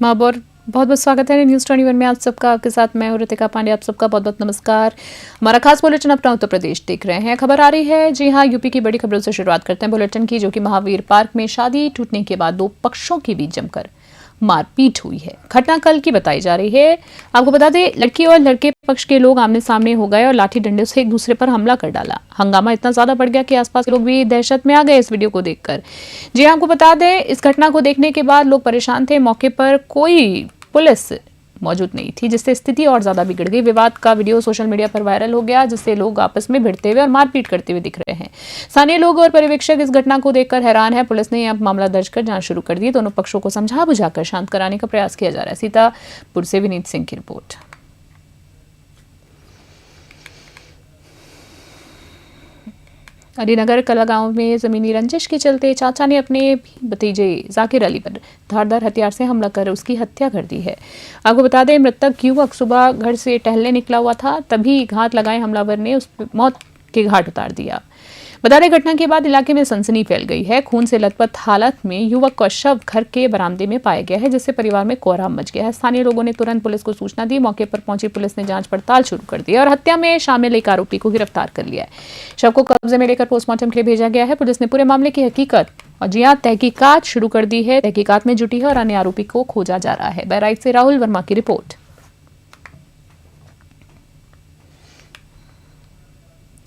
महापौर बहुत बहुत स्वागत है न्यूज़ 21 में। आप सबका आपके साथ मैं हूं ऋतिका पांडे। आप सबका बहुत बहुत नमस्कार। हमारा खास बुलेटिन अपना उत्तर प्रदेश देख रहे हैं। खबर आ रही है, जी हां, यूपी की बड़ी खबरों से शुरुआत करते हैं बुलेटिन की, जो कि महावीर पार्क में शादी टूटने के बाद दो पक्षों के बीच जमकर मारपीट हुई है। घटना कल की बताई जा रही है। आपको बता दें, लड़की और लड़के पक्ष के लोग आमने सामने हो गए और लाठी डंडे से एक दूसरे पर हमला कर डाला। हंगामा इतना ज्यादा बढ़ गया कि आसपास के लोग भी दहशत में आ गए इस वीडियो को देखकर। जी आपको बता दें, इस घटना को देखने के बाद लोग परेशान थे। मौके पर कोई पुलिस मौजूद नहीं थी, जिससे स्थिति और ज्यादा बिगड़ गई। विवाद का वीडियो सोशल मीडिया पर वायरल हो गया, जिससे लोग आपस में भिड़ते हुए और मारपीट करते हुए दिख रहे हैं। स्थानीय लोग और पर्यवेक्षक इस घटना को देखकर हैरान है। पुलिस ने अब मामला दर्ज कर जांच शुरू कर दी। दोनों पक्षों को समझा बुझाकर शांत कराने का प्रयास किया जा रहा है। सीतापुर से विनीत सिंह की रिपोर्ट। अलीनगर कला गांव में जमीनी रंजिश के चलते चाचा ने अपने भतीजे जाकिर अली पर धारदार हथियार से हमला कर उसकी हत्या कर दी है। आपको बता दें, मृतक युवक सुबह घर से टहलने निकला हुआ था, तभी घात लगाए हमलावर ने उस पर मौत के घाट उतार दिया। बता दें, घटना के बाद इलाके में सनसनी फैल गई है। खून से लथपथ हालत में युवक का शव घर के बरामदे में पाया गया है, जिससे परिवार में कोहराम मच गया है। स्थानीय लोगों ने तुरंत पुलिस को सूचना दी। मौके पर पहुंची पुलिस ने जांच पड़ताल शुरू कर दी और हत्या में शामिल एक आरोपी को गिरफ्तार कर लिया है। शव को कब्जे में लेकर पोस्टमार्टम के लिए भेजा गया है। पुलिस ने पूरे मामले की हकीकत और जी हां, तहकीकात शुरू कर दी है। तहकीकात में जुटी है और अन्य आरोपी को खोजा जा रहा है। बहराइच से राहुल वर्मा की रिपोर्ट।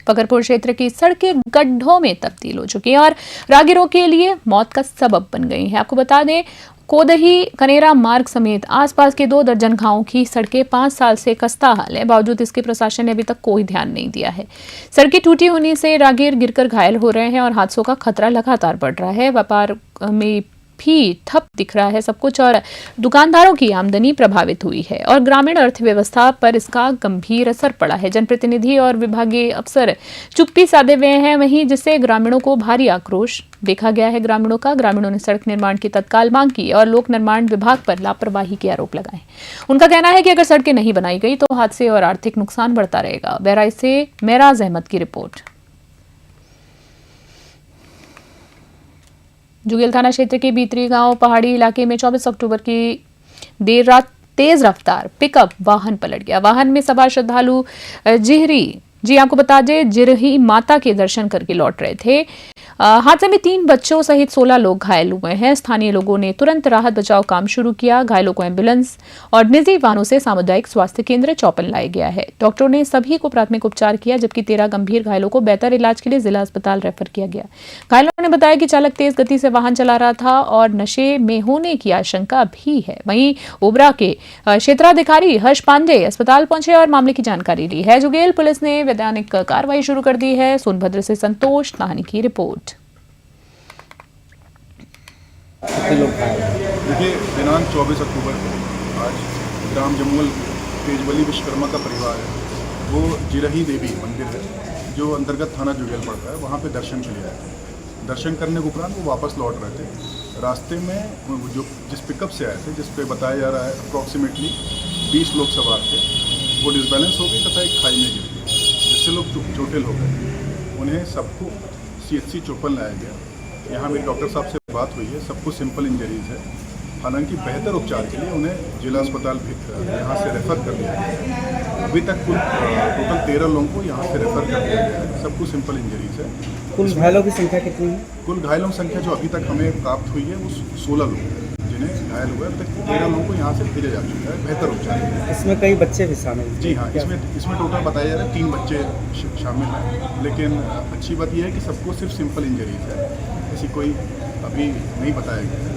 फकरपुर क्षेत्र की सड़कें गड्ढों में तब्दील हो चुकी हैं और राहगीरों के लिए मौत का सबब बन गई हैं। आपको बता दें, कोदही कनेरा मार्ग समेत आसपास के 2 दर्जन गांवों की सड़कें 5 साल से खस्ता हाल है। बावजूद इसके प्रशासन ने अभी तक कोई ध्यान नहीं दिया है। सड़कें टूटी होने से राहगीर गिरकर घायल हो रहे हैं और हादसों का खतरा लगातार बढ़ रहा है। व्यापार में भी ठप दिख रहा है सब कुछ और दुकानदारों की आमदनी प्रभावित हुई है और ग्रामीण अर्थव्यवस्था पर इसका गंभीर असर पड़ा है। जनप्रतिनिधि और विभागीय अफसर चुप्पी साधे हुए हैं, वहीं जिससे ग्रामीणों को भारी आक्रोश देखा गया है। ग्रामीणों ने सड़क निर्माण की तत्काल मांग की और लोक निर्माण विभाग पर लापरवाही के आरोप लगाए। उनका कहना है कि अगर सड़कें नहीं बनाई गई तो हादसे और आर्थिक नुकसान बढ़ता रहेगा। बहराइच से मेराज अहमद की रिपोर्ट। जुगेल थाना क्षेत्र के भीतरी गांव पहाड़ी इलाके में 24 अक्टूबर की देर रात तेज रफ्तार पिकअप वाहन पलट गया। वाहन में सवार श्रद्धालु आपको बता दें, जिरही माता के दर्शन करके लौट रहे थे। हादसे में 3 बच्चों सहित 16 लोग घायल हुए हैं। स्थानीय लोगों ने तुरंत राहत बचाव काम शुरू किया। घायलों को एम्बुलेंस और निजी वाहनों से सामुदायिक स्वास्थ्य केंद्र चौपन लाया गया है। डॉक्टरों ने सभी को प्राथमिक उपचार किया, जबकि 13 गंभीर घायलों को बेहतर इलाज के लिए जिला अस्पताल रेफर किया गया। घायलों ने बताया कि चालक तेज गति से वाहन चला रहा था और नशे में होने की आशंका भी है। वहीं ओबरा के क्षेत्राधिकारी हर्ष पांडे अस्पताल पहुंचे और मामले की जानकारी ली है। जुगेल पुलिस ने वैधानिक कार्रवाई शुरू कर दी है। सोनभद्र से संतोष नाहनी की रिपोर्ट। देखिए, दिनांक 24 अक्टूबर को आज ग्राम जमुल तेजबली विश्वकर्मा का परिवार है, वो जिरही देवी मंदिर है जो अंतर्गत थाना जुगेल पड़ता है, वहाँ पे दर्शन के लिए आए थे। दर्शन करने के उपरांत वो वापस लौट रहे थे। रास्ते में जो जिस पिकअप से आए थे, जिस पे बताया जा रहा है अप्रॉक्सीमेटली 20 लोग सवार थे, वो डिसबैलेंस हो गई तथा एक खाई में गिर गई, जिससे लोग चोटिल हो गए। उन्हें सबको CHC चौपन लाया गया। यहाँ मेरे डॉक्टर साहब से बात हुई है, सबको सिंपल इंजरीज है। हालांकि बेहतर उपचार के लिए उन्हें जिला अस्पताल यहाँ से रेफ़र कर दिया गया। अभी तक टोटल 13 लोगों को यहाँ से रेफ़र कर दिया गया है। सबको सिंपल इंजरीज है। कुल घायलों की संख्या कितनी है? कुल घायलों की संख्या जो अभी तक हमें प्राप्त हुई है वो 16 लोग हैं, जिन्हें घायल हुआ है। अब तक 13 लोगों को यहाँ से भेजा जा चुका है बेहतर उपचार के लिए। इसमें कई बच्चे भी शामिल हैं? जी हाँ, इसमें टोटल बताया जा रहा है 3 बच्चे शामिल हैं। लेकिन अच्छी बात यह है कि सबको सिर्फ सिंपल इंजरीज है, ऐसी कोई अभी नहीं बताया गया है।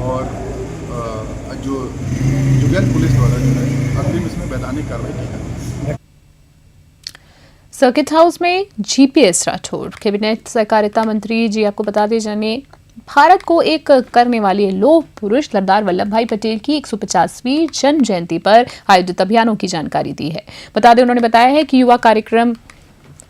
और जो जुगेल पुलिस द्वारा जो है अग्रिम इसमें वैधानिक कार्रवाई की जाएगी। सर्किट हाउस में GPS राठौड़ कैबिनेट सहकारिता मंत्री जी आपको बता दें, जाने भारत को एक करने वाले लौह पुरुष सरदार वल्लभ भाई पटेल की 150वीं जन्म जयंती पर आयोजित अभियानों की जानकारी दी है। बता दें, उन्होंने बताया है कि युवा कार्यक्रम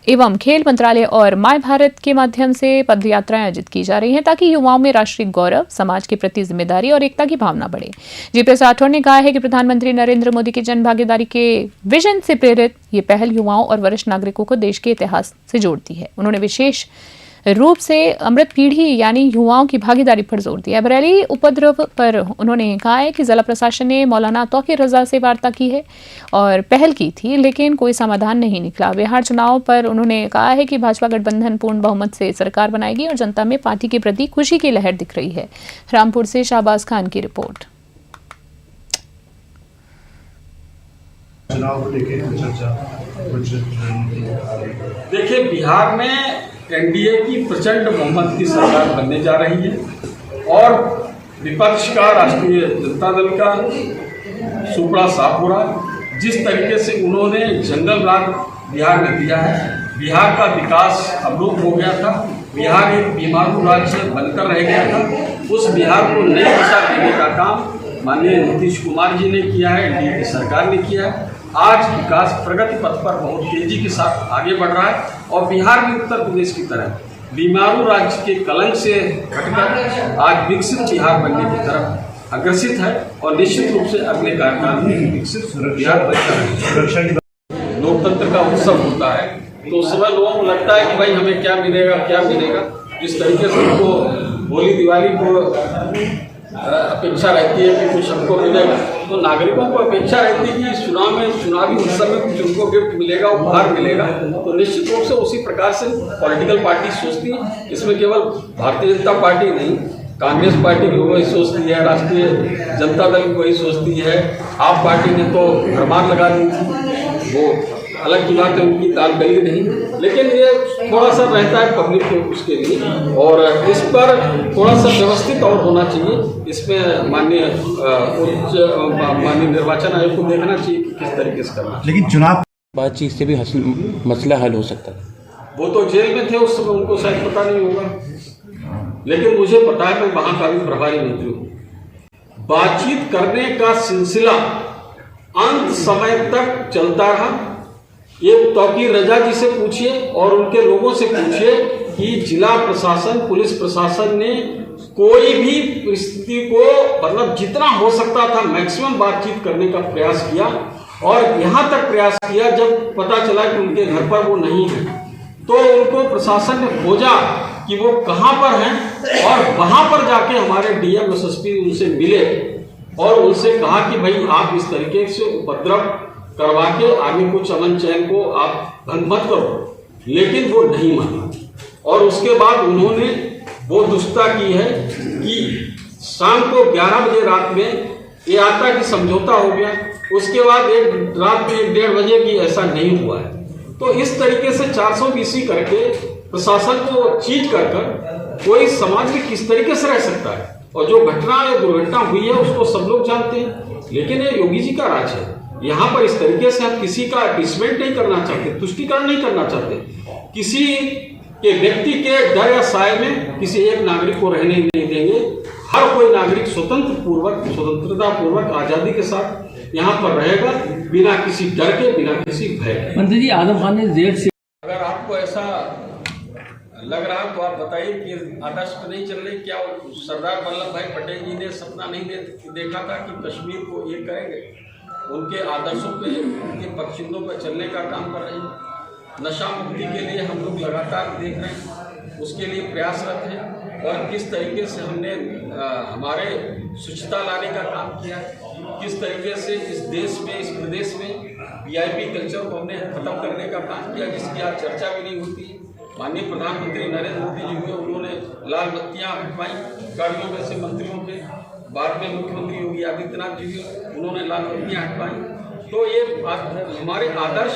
एवं खेल मंत्रालय और माय भारत के माध्यम से पदयात्राएं आयोजित की जा रही हैं, ताकि युवाओं में राष्ट्रीय गौरव, समाज के प्रति जिम्मेदारी और एकता की भावना बढ़े। GPS राठौड़ ने कहा है कि प्रधानमंत्री नरेंद्र मोदी की जन भागीदारी के विजन से प्रेरित ये पहल युवाओं और वरिष्ठ नागरिकों को देश के इतिहास से जोड़ती है। उन्होंने विशेष रूप से अमृत पीढ़ी यानी युवाओं की भागीदारी पर जोर दिया। बरेली उपद्रव पर उन्होंने कहा है कि जिला प्रशासन ने मौलाना तौकीर रजा से वार्ता की है और पहल की थी, लेकिन कोई समाधान नहीं निकला। बिहार चुनाव पर उन्होंने कहा है कि भाजपा गठबंधन पूर्ण बहुमत से सरकार बनाएगी और जनता में पार्टी के प्रति खुशी की लहर दिख रही है। रामपुर से शाहबाज खान की रिपोर्ट। चुनाव को लेकर चर्चा कुछ देखिए, बिहार में एनडीए की प्रचंड बहुमत की सरकार बनने जा रही है और विपक्ष का, राष्ट्रीय जनता दल का सुपड़ा साफ हो रहा है। जिस तरीके से उन्होंने जंगल राज बिहार में दिया है, बिहार का विकास अवरुद्ध हो गया था, बिहार एक बीमारू राज्य बनकर रह गया था। उस बिहार को नई दिशा देने का काम माननीय नीतीश कुमार जी ने किया है, एनडीए की सरकार ने किया है। आज विकास प्रगति पथ पर बहुत तेजी के साथ आगे बढ़ रहा है और बिहार भी उत्तर प्रदेश की तरह बीमारू राज्य के कलंक से हटकर आज विकसित बिहार बनने की तरफ अग्रसित है और निश्चित रूप से अगले कार्यकाल में विकसित बिहार बनकर लोकतंत्र का उत्सव होता है तो उस समय लोगों को लगता है कि भाई हमें क्या मिलेगा। जिस तरीके से उनको होली दिवाली को अपेक्षा रहती है कि कुछ हमको मिलेगा, तो नागरिकों को अपेक्षा रहती है कि चुनावी उत्सव में कुछ उनको गिफ्ट मिलेगा, उपहार मिलेगा। तो निश्चित रूप से उसी प्रकार से पॉलिटिकल पार्टी सोचती है। इसमें केवल भारतीय जनता पार्टी नहीं, कांग्रेस पार्टी भी वही सोचती है, राष्ट्रीय जनता दल भी वही सोचती है। आप पार्टी ने तो भरमार लगा दी थी, वो अलग की बात है, उनकी ताल गई नहीं, लेकिन ये थोड़ा सा रहता है पब्लिक के उसके लिए और इस पर थोड़ा सा व्यवस्थित और होना चाहिए। इसमें माननीय निर्वाचन आयोग को देखना चाहिए कि किस तरीके से करना। लेकिन चुनाव बातचीत से भी मसला हल हो सकता है। वो तो जेल में थे उस समय, उनको शायद पता नहीं होगा, लेकिन मुझे पता है, मैं वहां का भी प्रभारी मंत्री हूँ। बातचीत करने का सिलसिला अंत समय तक चलता रहा। ये तौकीर रजा जी से पूछिए और उनके लोगों से पूछिए कि जिला प्रशासन, पुलिस प्रशासन ने कोई भी परिस्थिति को मतलब जितना हो सकता था मैक्सिमम बातचीत करने का प्रयास किया और यहाँ तक प्रयास किया जब पता चला कि उनके घर पर वो नहीं है तो उनको प्रशासन ने खोजा कि वो कहाँ पर हैं और वहाँ पर जाके हमारे डीएम एसएसपी उनसे मिले और उनसे कहा कि भाई आप इस तरीके से उपद्रव करवा के आगे कुछ अमन चैन को आप भंग मत करो, लेकिन वो नहीं माना। और उसके बाद उन्होंने वो दुष्टता की है कि शाम को 11 बजे रात में ये आता कि समझौता हो गया, उसके बाद रात में 1-1:30 बजे की ऐसा नहीं हुआ है। तो इस तरीके से 420 करके प्रशासन को चीट कर कोई समाज में किस तरीके से रह सकता है। और जो घटना या दुर्घटना हुई है उसको सब लोग जानते हैं, लेकिन ये योगी जी का राज है। यहाँ पर इस तरीके से हम किसी का अपीसमेंट नहीं करना चाहते, तुष्टिकरण नहीं करना चाहते। किसी के व्यक्ति के डर या साए में किसी एक नागरिक को रहने नहीं देंगे। हर कोई नागरिक स्वतंत्रता पूर्वक आजादी के साथ यहाँ पर रहेगा, बिना किसी डर के, बिना किसी भय के। मंत्री जी, आजम खान ने जेल से अगर आपको ऐसा लग रहा तो आप बताइए कि आदर्श पे नहीं चल रही। क्या सरदार वल्लभ भाई पटेल जी ने सपना नहीं देखा था कि कश्मीर को एक करेंगे? उनके आदर्शों पे, उनके पक्षिंदों पर चलने का काम कर रहे हैं। नशा मुक्ति के लिए हम लोग लगातार देख रहे हैं, उसके लिए प्रयासरत हैं और किस तरीके से हमने हमारे स्वच्छता लाने का काम किया है, किस तरीके से इस देश में, इस प्रदेश में वीआईपी कल्चर को हमने खत्म करने का काम किया, जिसकी आज चर्चा भी नहीं होती है। माननीय प्रधानमंत्री नरेंद्र मोदी जी हुए, उन्होंने लाल बत्तियाँ हटवाई गाड़ियों में से मंत्रियों के। बाद में मुख्यमंत्री योगी आदित्यनाथ जी भी, उन्होंने लाल बत्तियाँ हटवाई। तो ये हमारे आदर्श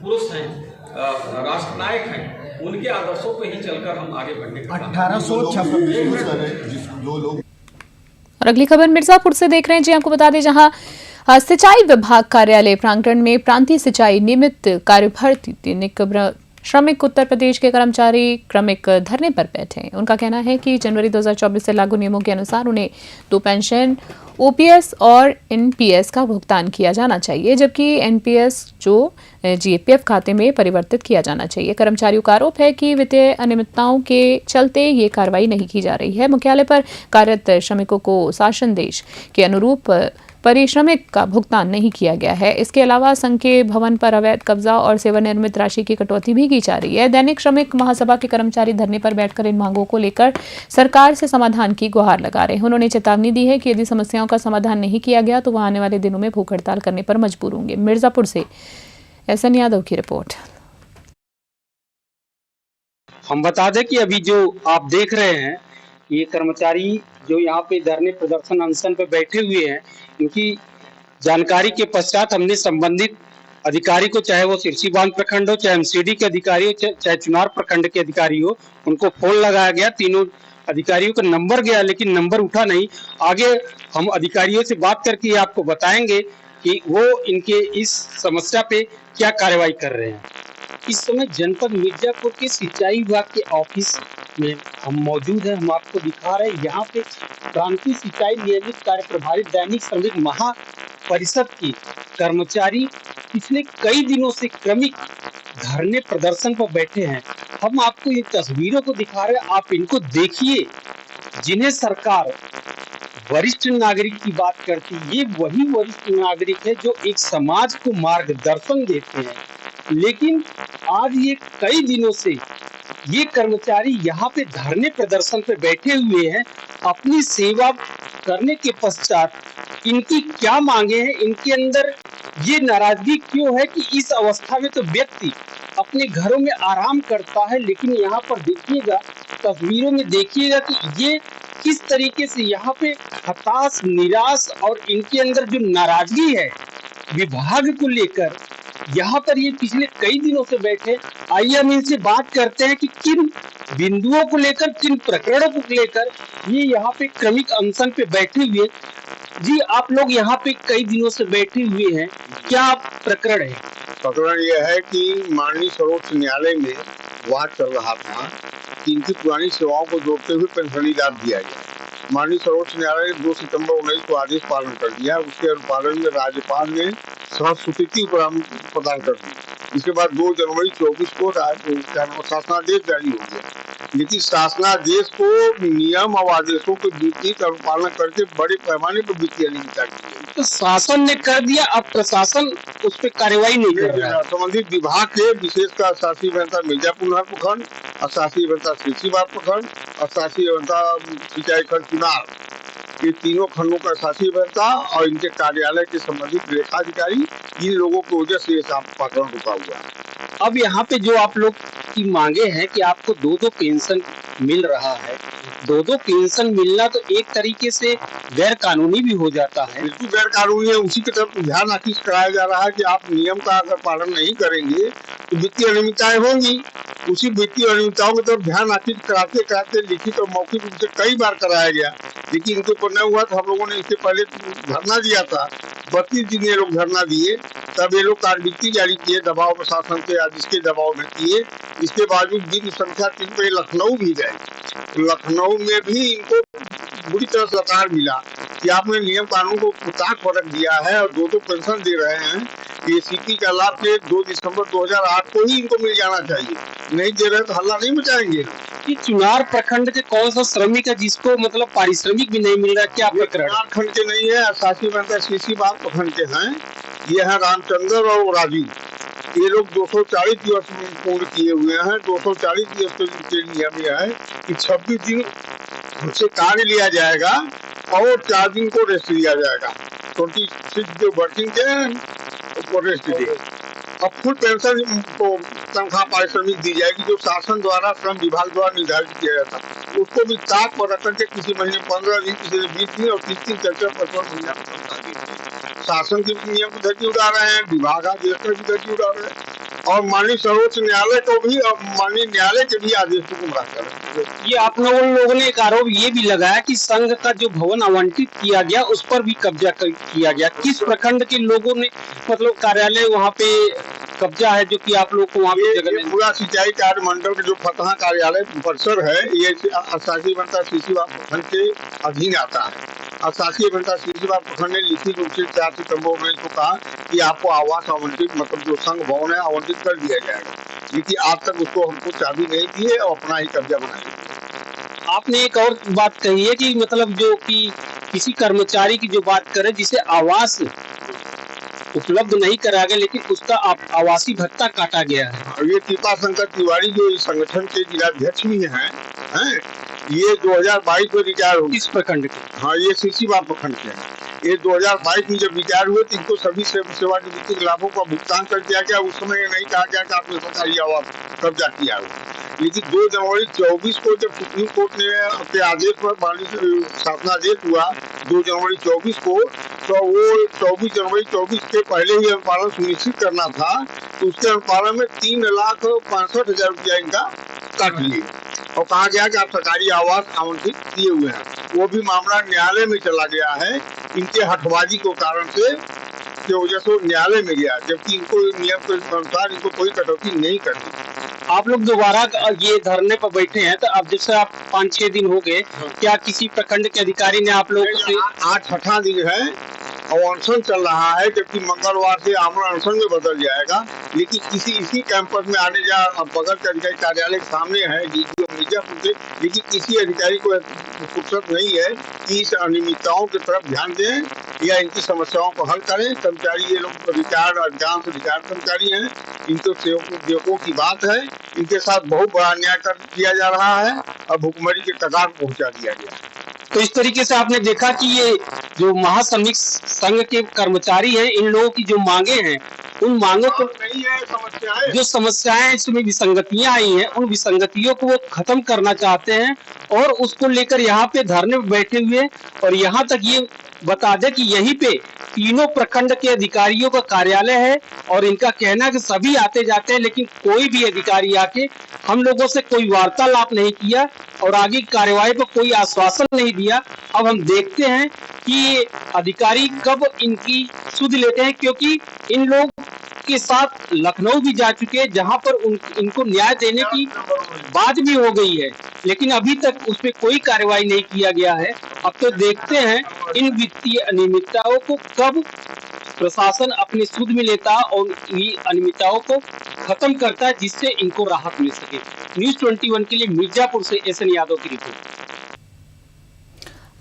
पुरुष हैं, राष्ट्रनायक हैं, उनके आदर्शों पे ही चलकर हम आगे बढ़ने का 1856 जो लोग। और अगली खबर मिर्जापुर से देख रहे हैं जी। आपको बता दें, जहां सिंचाई विभाग कार्यालय प्रांगण में प्रांतीय सिंचाई नियमित कार्यभार श्रमिक उत्तर प्रदेश के कर्मचारी क्रमिक धरने पर बैठे। उनका कहना है कि जनवरी 2024 से लागू नियमों के अनुसार उन्हें 2 पेंशन, ओपीएस और एनपीएस का भुगतान किया जाना चाहिए, जबकि एनपीएस जो जीएपीएफ खाते में परिवर्तित किया जाना चाहिए। कर्मचारियों का आरोप है कि वित्तीय अनियमितताओं के चलते ये कार्रवाई नहीं की जा रही है। मुख्यालय पर कार्यरत श्रमिकों को शासन देश के अनुरूप पारिश्रमिक का भुगतान नहीं किया गया है। इसके अलावा संघ के भवन पर अवैध कब्जा और सेवानिवृत्त राशि की कटौती भी की जा रही है। दैनिक श्रमिक महासभा के कर्मचारी धरने पर बैठकर इन मांगों को लेकर सरकार से समाधान की गुहार लगा रहे हैं। उन्होंने चेतावनी दी है कि यदि समस्याओं का समाधान नहीं किया गया तो वह आने वाले दिनों में भूख हड़ताल करने पर मजबूर होंगे। मिर्जापुर से एसएन यादव की रिपोर्ट। हम बता दें कि अभी जो आप देख रहे हैं ये कर्मचारी जो यहाँ पे धरने प्रदर्शन अनशन पे बैठे हुए हैं, इनकी जानकारी के पश्चात हमने संबंधित अधिकारी को, चाहे वो सिरसीबांध प्रखंड हो, चाहे एमसीडी के अधिकारी हो, चाहे चुनार प्रखंड के अधिकारी हो, उनको फोन लगाया गया। तीनों अधिकारियों का नंबर गया लेकिन नंबर उठा नहीं। आगे हम अधिकारियों से बात करके आपको बताएंगे कि वो इनके इस समस्या पे क्या कार्रवाई कर रहे हैं। इस समय जनपद मिर्जापुर के सिंचाई विभाग के ऑफिस में हम मौजूद हैं। हम आपको दिखा रहे हैं यहाँ पे प्रांतीय सिंचाई नियमित कार्य प्रभारी दैनिक श्रमिक महापरिषद की कर्मचारी पिछले कई दिनों से क्रमिक धरने प्रदर्शन पर बैठे हैं। हम आपको ये तस्वीरों को दिखा रहे हैं, आप इनको देखिए। जिन्हें सरकार वरिष्ठ नागरिक की बात करती है, ये वही वरिष्ठ नागरिक है जो एक समाज को मार्गदर्शन देते हैं। लेकिन आज ये कई दिनों से ये कर्मचारी यहाँ पे धरने प्रदर्शन पे बैठे हुए हैं। अपनी सेवा करने के पश्चात इनकी क्या मांगे हैं, इनके अंदर ये नाराजगी क्यों है कि इस अवस्था में तो व्यक्ति अपने घरों में आराम करता है, लेकिन यहाँ पर देखिएगा, तस्वीरों में देखिएगा कि ये किस तरीके से यहाँ पे हताश, निराश और इनके अंदर जो नाराजगी है विभाग को लेकर, यहाँ पर ये पिछले कई दिनों से बैठे। आइए हम इनसे बात करते हैं कि किन बिंदुओं को लेकर, किन प्रकरणों को लेकर ये यहाँ पे क्रमिक अनशन पे बैठे हुए। जी, आप लोग यहाँ पे कई दिनों से बैठे हुए हैं, क्या प्रकरण है? प्रकरण यह है कि माननीय सर्वोच्च न्यायालय में वाद चल रहा था कि इनकी पुरानी सेवाओं को जोड़ते हुए पेंशनी लाभ दिया गया। माननीय सर्वोच्च न्यायालय ने 2 सितंबर 19 को आदेश पालन कर दिया। उसके अनुपालन में राज्यपाल ने स्वीकृति प्रदान कर दी। इसके बाद 2 जनवरी 24 को शासनादेश जारी हो गया। लेकिन शासनादेश को नियम और आदेशों के विपरीत अनुपालन करके बड़े पैमाने पर वित्तीय अनियमितता की गई। तो शासन ने कर दिया, अब प्रशासन उस पर कार्रवाई नहीं कर रहा है। संबंधित विभाग के विशेषकर शासी अभियंता मिर्जापुर नहर प्रखंड, शासी अभियंता सिरसीबाग प्रखंड और शासी अभियंता सिंचाई खंड चुनार, ये तीनों खंडों का शासी अभियंता और इनके कार्यालय के संबंधित रेखाधिकारी, इन लोगों की वजह से ये प्रकरण रुका हुआ है। अब यहाँ पे जो आप लोग की मांगे हैं कि आपको 2-2 पेंशन मिल रहा है, 2-2 पेंशन मिलना तो एक तरीके से गैर कानूनी भी हो जाता है। बिल्कुल गैर कानूनी है। उसी की तरफ ध्यान आकृष्ट कराया जा रहा है कि आप नियम का अगर पालन नहीं करेंगे तो वित्तीय अनियमितताएं होंगी। उसी वित्तीय अनियमितताओं की तरफ ध्यान आकृष्ट कराते कराते लिखित और मौखिक रूप से कई बार कराया गया, लेकिन इनके ऊपर न हुआ। तो हम लोगों ने इससे पहले धरना दिया था, 32 दिन ये लोग धरना दिए, तब ये लोग कार्रवाई जारी किए, दबाव प्रशासन के आदेश के दबाव में किए। इसके बावजूद दिन संख्या 3 पे लखनऊ भी गए। लखनऊ में भी इनको बुरी तरह से लताड़ मिला कि आपने नियम कानून को कुताक फटक दिया है और 2-2 पेंशन दे रहे हैं। ये सीपी का लाभ के 2 दिसंबर 2008 को ही इनको मिल जाना चाहिए, नहीं दे रहे तो हल्ला नहीं मचाएंगे। कि चुनार प्रखंड के कौन सा श्रमिक है जिसको मतलब पारिश्रमिक भी नहीं मिल रहा, क्या प्रकरण? चुनार खंड के नहीं है, शासी अभियंता सिरसीबाग प्रखंड के हैं। ये है रामचंद्र और राजू। ये लोग 240 दिवस पूर्ण किए हुए हैं। 240 दिवस के नियम यह है कि 26 दिन उनसे कार्य लिया जाएगा और 4 दिन को रेस्ट दिया जाएगा। 26 जो वर्किंग डे उसको रेस्ट दे। अब फुल पेंशन को तनख्वाह पारिश्रमिक दी जाएगी जो शासन द्वारा, श्रम विभाग द्वारा निर्धारित किया जाता है। उसको भी ताक पर रख करके किसी महीने 15 दिन, किसी 20 दिन और 30 चर्चा 55 महीना को तनख्वाह दी। शासन के नियम की धज्जी उड़ा रहे हैं, विभाग आदेश की धज्जी उड़ा रहे हैं और माननीय सर्वोच्च न्यायालय को भी और माननीय न्यायालय के भी आदेश को गुमराह कर रहे हैं। ये आप लोगों ने एक आरोप ये भी लगाया कि संघ का जो भवन आवंटित किया गया उस पर भी कब्जा किया गया। किस प्रखंड के लोगों ने मतलब कार्यालय वहाँ पे कब्जा है जो कि आप लोग को वहाँ पे जगह पूरा सिंचाई कार्य मंडल के जो फतहा कार्यालय परिसर है ये शासी अभियंता सिरसीबाग प्रखंड के अधीन आता है। शासी अभियंता सिरसीबाग प्रखंड ने लिखित रूप से 4 सितंबर 19 को कहा कि आपको आवास आवंटित, मतलब जो संघ भवन है आवंटित कर दिया जाएगा, लेकिन आज तक उसको हमको चाबी नहीं दी है और अपना ही कब्जा बनाया। आपने एक और बात कही है कि मतलब जो कि किसी कर्मचारी की जो बात करें जिसे आवास उपलब्ध नहीं कराया गया, लेकिन उसका आवासीय भत्ता काटा गया है। और ये कृपा शंकर तिवारी जो इस संगठन के जिलाध्यक्ष भी हैं, ये 2022 में रिटायर हो गए। इस प्रखंड के, हाँ, ये सीसीबाग प्रखंड के हैं। ये 2022 में जब रिटायर हुए तो इनको सभी सेवानिवृत्ति के लाभों का भुगतान कर दिया गया। उस समय ये नहीं कहा गया कि आपने सरकारी आवास कब्जा किया है। लेकिन 2 जनवरी 24 को जब सुप्रीम कोर्ट ने अपने आदेश पर शासनादेश हुआ 2 जनवरी 24 को, तो वो 24 जनवरी 24 के पहले ही अनुपालन सुनिश्चित करना था। तो उसके अनुपालन में 3,65,000 रुपया इनका काट लिए और कहा गया कि आप सरकारी आवास आवंटित किए हुए हैं। वो भी मामला न्यायालय में चला गया है इनके हठबाजी को कारण से, की वजह से न्यायालय में गया, जबकि इनको नियम के अनुसार इनको कोई कटौती नहीं करनी। आप लोग दोबारा ये धरने पर बैठे हैं, तो अब जैसे आप 5-6 दिन हो गए, क्या किसी प्रखंड के अधिकारी ने आप लोगों से? आज 6वां दिन है और अनशन चल रहा है, जबकि मंगलवार से आमरण अनशन में बदल जाएगा। लेकिन इसी कैंपस में आने जा बगल के अधिकारी कार्यालय के सामने है डीडीओ मिर्जापुर के, लेकिन किसी अधिकारी को फुर्सत नहीं है कि इस अनियमितताओं की तरफ ध्यान दें या इनकी समस्याओं को हल करें। कर्मचारी ये लोग रिटायर्ड अधिकांश रिटायर्ड कर्मचारी हैं, इनको सेवकों की बात है, इनके साथ बहुत बड़ा अन्याय किया जा रहा है और भुखमरी के कगार पहुंचा दिया गया है। तो इस तरीके से आपने देखा कि ये जो महाश्रमिक संघ के कर्मचारी हैं, इन लोगों की जो मांगे हैं, उन मांगों को नहीं है, समस्याएं जो समस्याएं हैं, इसमें विसंगतियां आई हैं, उन विसंगतियों को वो खत्म करना चाहते हैं और उसको लेकर यहाँ पे धरने में बैठे हुए। और यहाँ तक ये बता दें कि यहीं पे तीनों प्रखंड के अधिकारियों का कार्यालय है और इनका कहना है कि सभी आते जाते हैं, लेकिन कोई भी अधिकारी आके हम लोगों से कोई वार्तालाप नहीं किया और आगे की कार्यवाही पर कोई आश्वासन नहीं दिया। अब हम देखते हैं कि अधिकारी कब इनकी सुध लेते हैं, क्योंकि इन लोग के साथ लखनऊ भी जा चुके हैं, जहां पर इनको न्याय देने की बात भी हो गई है, लेकिन अभी तक उस पर कोई कार्रवाई नहीं किया गया है। अब तो देखते हैं इन वित्तीय अनियमितताओं को कब प्रशासन अपने सुध में लेता और ये अनियमितताओं को खत्म करता है, जिससे इनको राहत मिल सके। न्यूज़ 21 के लिए मिर्जापुर से एसएन यादव की रिपोर्ट।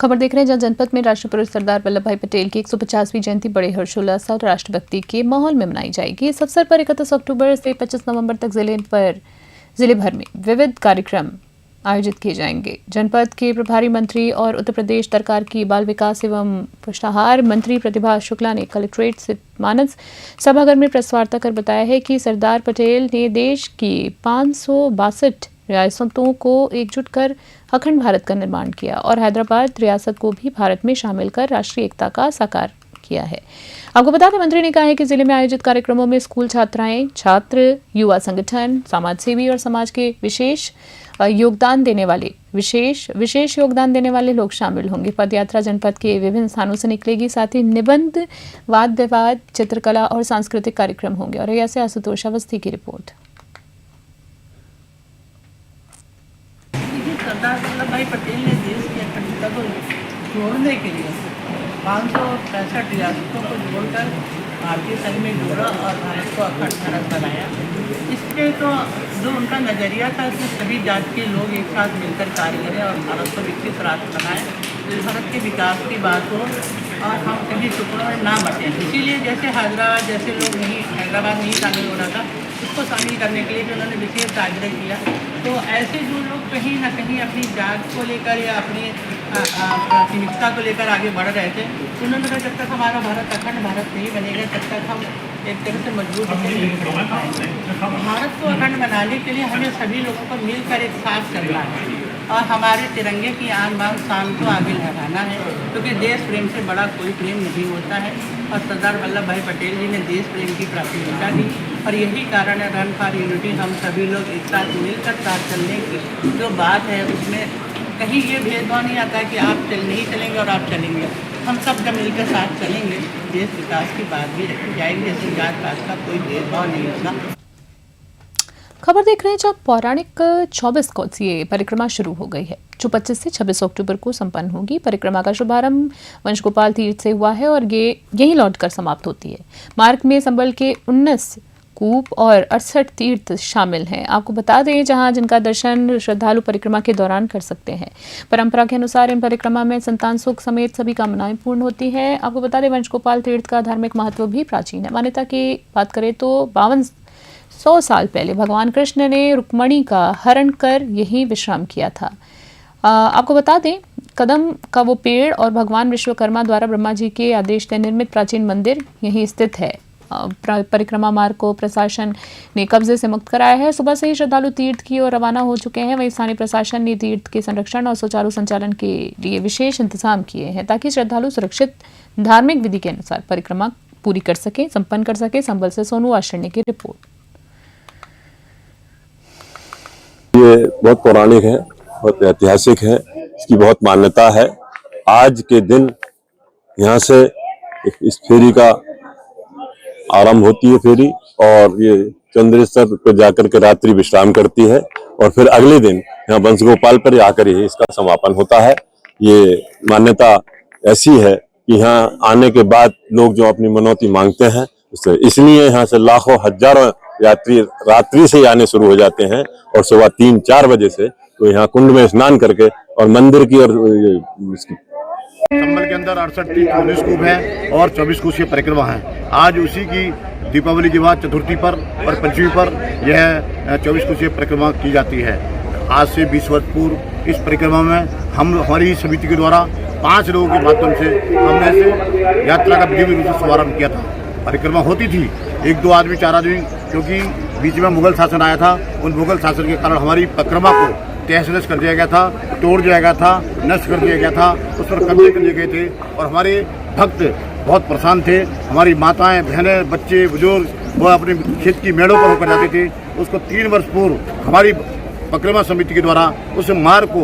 खबर देख रहे हैं, जहां जनपद में राष्ट्रपुरुष सरदार वल्लभ भाई पटेल की 150वीं जयंती बड़े हर्षोल्लास और राष्ट्रभक्ति के माहौल में मनाई जाएगी। इस अवसर पर 31 अक्टूबर से 25 नवंबर तक जिले भर में विविध कार्यक्रम आयोजित किए जाएंगे। जनपद के प्रभारी मंत्री और उत्तर प्रदेश सरकार की बाल विकास एवं पुष्टाहार मंत्री प्रतिभा शुक्ला ने कलेक्ट्रेट स्थित मानस सभागार में प्रेस वार्ता कर बताया है कि सरदार पटेल ने देश की 562 रियासतों को एकजुट कर अखंड भारत का निर्माण किया और हैदराबाद रियासत को भी भारत में शामिल कर राष्ट्रीय एकता का साकार किया है। आपको बता दें, मंत्री ने कहा है कि जिले में आयोजित कार्यक्रमों में स्कूल छात्राएं, छात्र, युवा संगठन, समाज सेवी और समाज के विशेष योगदान देने वाले लोग शामिल होंगे। पदयात्रा जनपद के विभिन्न स्थानों से निकलेगी, साथ ही निबंध, वाद विवाद, चित्रकला और सांस्कृतिक कार्यक्रम होंगे। और ऐसे आशुतोष अवस्थी की रिपोर्ट। सरदार वल्लभ भाई पटेल ने देश की अखंडता को जोड़ने के लिए 565 रियासतों को जोड़कर भारतीय संघ में जोड़ा और भारत को अखंड भारत बनाया। इसके तो जो उनका नज़रिया था कि सभी जाति के लोग एक साथ मिलकर कार्य करें और भारत को विकसित राष्ट्र बनाएं, तो भारत के विकास की बात हो और हम कभी टुकड़ों में ना बटें। इसीलिए जैसे हैदराबाद नहीं शामिल हो रहा था, उसको शामिल करने के लिए भी उन्होंने विशेष आग्रह किया। तो ऐसे जो लोग कहीं ना कहीं अपनी जात को लेकर या अपनी प्राथमिकता को लेकर आगे बढ़ रहे थे, उन्होंने कहा जब तक हमारा भारत अखंड भारत नहीं बनेगा तब तक हम एक तरह से मजबूत नहीं कर पाएंगे। भारत को अखंड बनाने के लिए हमें सभी लोगों को मिलकर एक साथ चलना है और हमारे तिरंगे की आन बान शान को आगे लहराना है, क्योंकि देश प्रेम से बड़ा कोई प्रेम नहीं होता है। और सरदार वल्लभ भाई पटेल जी ने देश प्रेम की प्राथमिकता दी और यही कारण है रन फॉर यूनिटी, हम सभी लोग एक साथ मिलकर साथ चलने की जो बात है उसमें कहीं ये भेदभाव नहीं आता कि आप नहीं चलेंगे और आप चलेंगे। हम सब जब मिलकर साथ चलेंगे, देश विकास की बात भी रखी जाएगी। ऐसी जात पात का कोई भेदभाव नहीं होगा। खबर देख रहे हैं, जब पौराणिक 24 कोसीय परिक्रमा शुरू हो गई है, जो 25 से 26 अक्टूबर को संपन्न होगी। परिक्रमा का शुभारंभ वंशगोपाल तीर्थ से हुआ है और ये यहीं लौटकर समाप्त होती है। मार्ग में संबल के 19 कूप और 68 तीर्थ शामिल हैं। आपको बता दें जहां जिनका दर्शन श्रद्धालु परिक्रमा के दौरान कर सकते हैं। परंपरा के अनुसार इन परिक्रमा में संतान सुख समेत सभी कामनाएं पूर्ण होती हैं। आपको बता दें वंशगोपाल तीर्थ का धार्मिक महत्व भी प्राचीन है। मान्यता की बात करें तो 5200 साल पहले भगवान कृष्ण ने रुक्मणी का हरण कर यहीं विश्राम किया था। आपको बता दें कदम का वो पेड़ और भगवान विश्वकर्मा द्वारा ब्रह्मा जी के आदेश से निर्मित प्राचीन मंदिर यहीं स्थित है। परिक्रमा मार्ग को प्रशासन ने कब्जे से मुक्त कराया है। सुबह से ही श्रद्धालु तीर्थ की ओर रवाना हो चुके हैं। वहीं स्थानीय प्रशासन ने तीर्थ के संरक्षण और सुचारू संचालन के लिए विशेष इंतजाम किए हैं ताकि श्रद्धालु सुरक्षित धार्मिक विधि के अनुसार परिक्रमा पूरी कर सके, संपन्न कर सके। संबल से सोनू आश्रय की रिपोर्ट। ये बहुत पौराणिक है, बहुत ऐतिहासिक है, इसकी बहुत मान्यता है। आज के दिन यहाँ से इस फेरी का आरंभ होती है फेरी, और ये चंद्रेश्वर पर जाकर के रात्रि विश्राम करती है और फिर अगले दिन यहाँ वंशगोपाल पर आकर ही इसका समापन होता है। ये मान्यता ऐसी है कि यहाँ आने के बाद लोग जो अपनी मनौती मांगते हैं इसलिए यहाँ से लाखों हजारों यात्री रात्रि से आने शुरू हो जाते हैं और सुबह 3-4 बजे से तो यहाँ कुंड में स्नान करके और मंदिर की और संबल के अंदर 68 19 कूप है और 24 कोसीय परिक्रमा है। आज उसी की दीपावली के बाद चतुर्थी पर और पंचमी पर यह 24 कोसीय परिक्रमा की जाती है। आज से 20 वर्ष पूर्व इस परिक्रमा में हमारी समिति के द्वारा 5 लोगों के माध्यम से हमने से यात्रा का विधि रूप से शुभारम्भ किया था। परिक्रमा होती थी 1-2 आदमी 4 आदमी, क्योंकि बीच में मुगल शासन आया था। उन मुगल शासन के कारण हमारी परिक्रमा को तहस-नहस कर दिया गया था, तोड़ दिया गया था, नष्ट कर दिया गया था, उस पर कब्जे कर लिए गए थे और हमारे भक्त बहुत परेशान थे। हमारी माताएं, बहनें, बच्चे, बुजुर्ग वो अपने खेत की मेड़ों पर होकर जाते थे। उसको 3 वर्ष पूर्व हमारी परिक्रमा समिति के द्वारा उस मार्ग को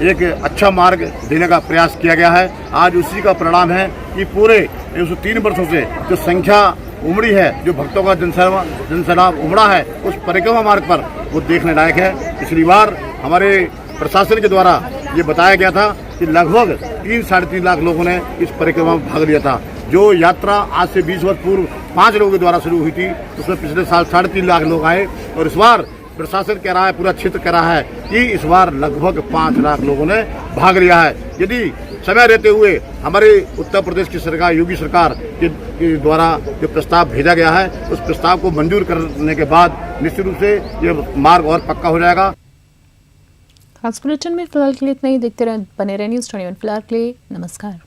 एक अच्छा मार्ग देने का प्रयास किया गया है। आज उसी का परिणाम है कि पूरे उस 3 वर्षों से जो संख्या उमड़ी है, जो भक्तों का जनसैलाब उमड़ा है उस परिक्रमा मार्ग पर, वो देखने लायक है। पिछली बार हमारे प्रशासन के द्वारा ये बताया गया था कि लगभग 3-3.5 लाख लोगों ने इस परिक्रमा में भाग लिया था। जो यात्रा आज से 20 वर्ष पूर्व 5 लोगों के द्वारा शुरू हुई थी, उसमें पिछले साल 3.5 लाख लोग आए और इस बार प्रशासन कह रहा है, पूरा क्षेत्र कह रहा है कि इस बार लगभग 5 लाख लोगों ने भाग लिया है। यदि समय रहते हुए हमारे उत्तर प्रदेश की सरकार, योगी सरकार के द्वारा जो प्रस्ताव भेजा गया है, उस प्रस्ताव को मंजूर करने के बाद निश्चित रूप से ये मार्ग और पक्का हो जाएगा। खास बुलेटिन में फिलहाल के लिए इतना ही। देखते रहे, बने रहे न्यूज़ 21। फिलहाल के लिए नमस्कार।